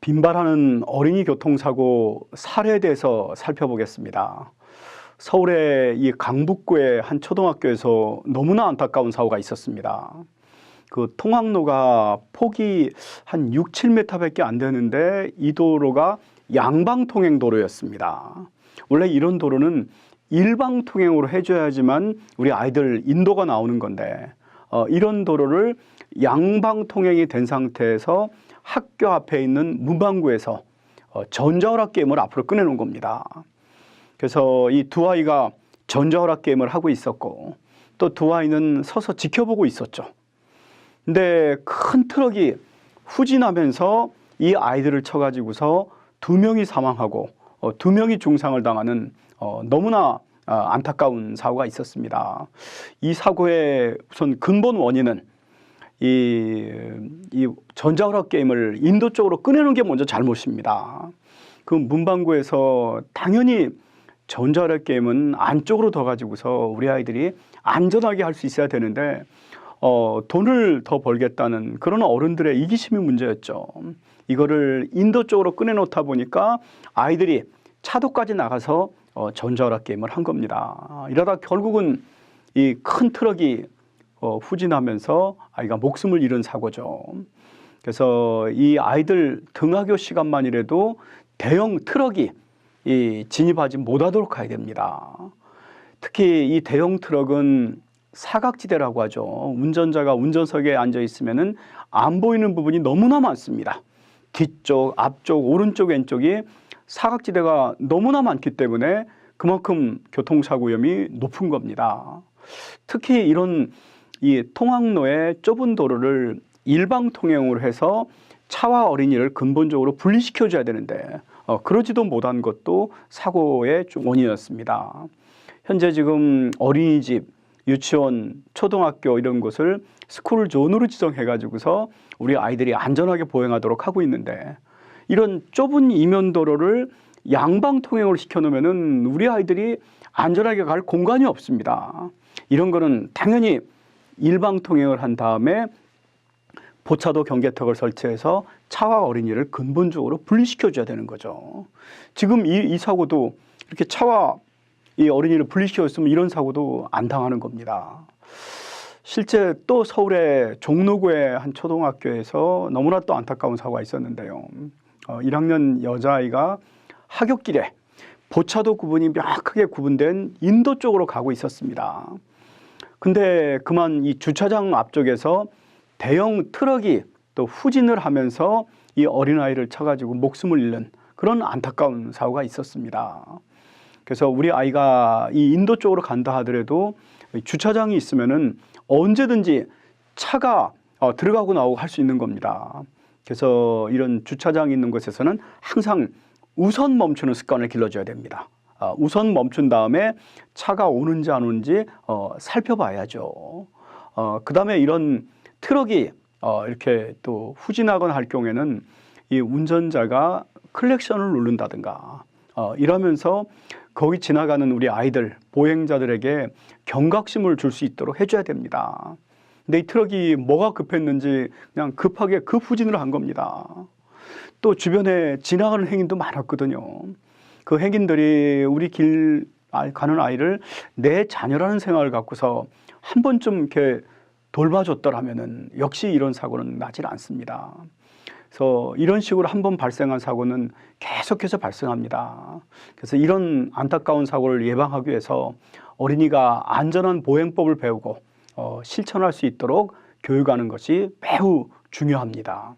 빈발하는 어린이 교통사고 사례에 대해서 살펴보겠습니다. 서울의 이 강북구의 한 초등학교에서 너무나 안타까운 사고가 있었습니다. 그 통학로가 폭이 한 6, 7m밖에 안 되는데 이 도로가 양방통행 도로였습니다. 원래 이런 도로는 일방통행으로 해줘야지만 우리 아이들 인도가 나오는 건데 이런 도로를 양방통행이 된 상태에서 학교 앞에 있는 문방구에서 전자오락 게임을 앞으로 꺼내놓은 겁니다. 그래서 이 두 아이가 전자오락 게임을 하고 있었고 또 두 아이는 서서 지켜보고 있었죠. 근데 큰 트럭이 후진하면서 이 아이들을 쳐가지고서 2명이 사망하고 2명이 중상을 당하는 너무나 안타까운 사고가 있었습니다. 이 사고의 우선 근본 원인은 이 전자오락 게임을 인도 쪽으로 꺼내는 게 먼저 잘못입니다. 그 문방구에서 당연히 전자오락 게임은 안쪽으로 더 가지고서 우리 아이들이 안전하게 할 수 있어야 되는데 돈을 더 벌겠다는 그런 어른들의 이기심이 문제였죠. 이거를 인도 쪽으로 꺼내놓다 보니까 아이들이 차도까지 나가서 전자오락 게임을 한 겁니다. 이러다 결국은 이 큰 트럭이 후진하면서 아이가 목숨을 잃은 사고죠. 그래서 이 아이들 등하교 시간만이라도 대형 트럭이 진입하지 못하도록 해야 됩니다. 특히 이 대형 트럭은 사각지대라고 하죠. 운전자가 운전석에 앉아 있으면은 안 보이는 부분이 너무나 많습니다. 뒤쪽, 앞쪽, 오른쪽, 왼쪽이 사각지대가 너무나 많기 때문에 그만큼 교통사고 위험이 높은 겁니다. 특히 이런 이 통학로의 좁은 도로를 일방통행으로 해서 차와 어린이를 근본적으로 분리시켜 줘야 되는데 그러지도 못한 것도 사고의 원인이었습니다. 현재 지금 어린이집, 유치원, 초등학교 이런 곳을 스쿨존으로 지정해 가지고서 우리 아이들이 안전하게 보행하도록 하고 있는데 이런 좁은 이면도로를 양방통행으로 시켜놓으면 우리 아이들이 안전하게 갈 공간이 없습니다. 이런 거는 당연히 일방통행을 한 다음에 보차도 경계턱을 설치해서 차와 어린이를 근본적으로 분리시켜줘야 되는 거죠. 지금 이 사고도 이렇게 차와 이 어린이를 분리시켰으면 이런 사고도 안 당하는 겁니다. 실제 또 서울의 종로구의 한 초등학교에서 너무나 또 안타까운 사고가 있었는데요. 1학년 여자아이가 하굣길에 보차도 구분이 명확하게 구분된 인도 쪽으로 가고 있었습니다. 근데 그만 이 주차장 앞쪽에서 대형 트럭이 또 후진을 하면서 이 어린아이를 쳐가지고 목숨을 잃는 그런 안타까운 사고가 있었습니다. 그래서 우리 아이가 이 인도 쪽으로 간다 하더라도 주차장이 있으면은 언제든지 차가 들어가고 나오고 할 수 있는 겁니다. 그래서 이런 주차장이 있는 곳에서는 항상 우선 멈추는 습관을 길러줘야 됩니다. 우선 멈춘 다음에 차가 오는지 안 오는지 살펴봐야죠. 그 다음에 이런 트럭이 이렇게 또 후진하거나 할 경우에는 이 운전자가 클렉션을 누른다든가 이러면서 거기 지나가는 우리 아이들, 보행자들에게 경각심을 줄 수 있도록 해줘야 됩니다. 근데 이 트럭이 뭐가 급했는지 그냥 급하게 급후진을 한 겁니다. 또 주변에 지나가는 행인도 많았거든요. 그 행인들이 우리 길 가는 아이를 내 자녀라는 생각을 갖고서 한 번쯤 이렇게 돌봐줬더라면은 역시 이런 사고는 나질 않습니다. 그래서 이런 식으로 한 번 발생한 사고는 계속해서 발생합니다. 그래서 이런 안타까운 사고를 예방하기 위해서 어린이가 안전한 보행법을 배우고 실천할 수 있도록 교육하는 것이 매우 중요합니다.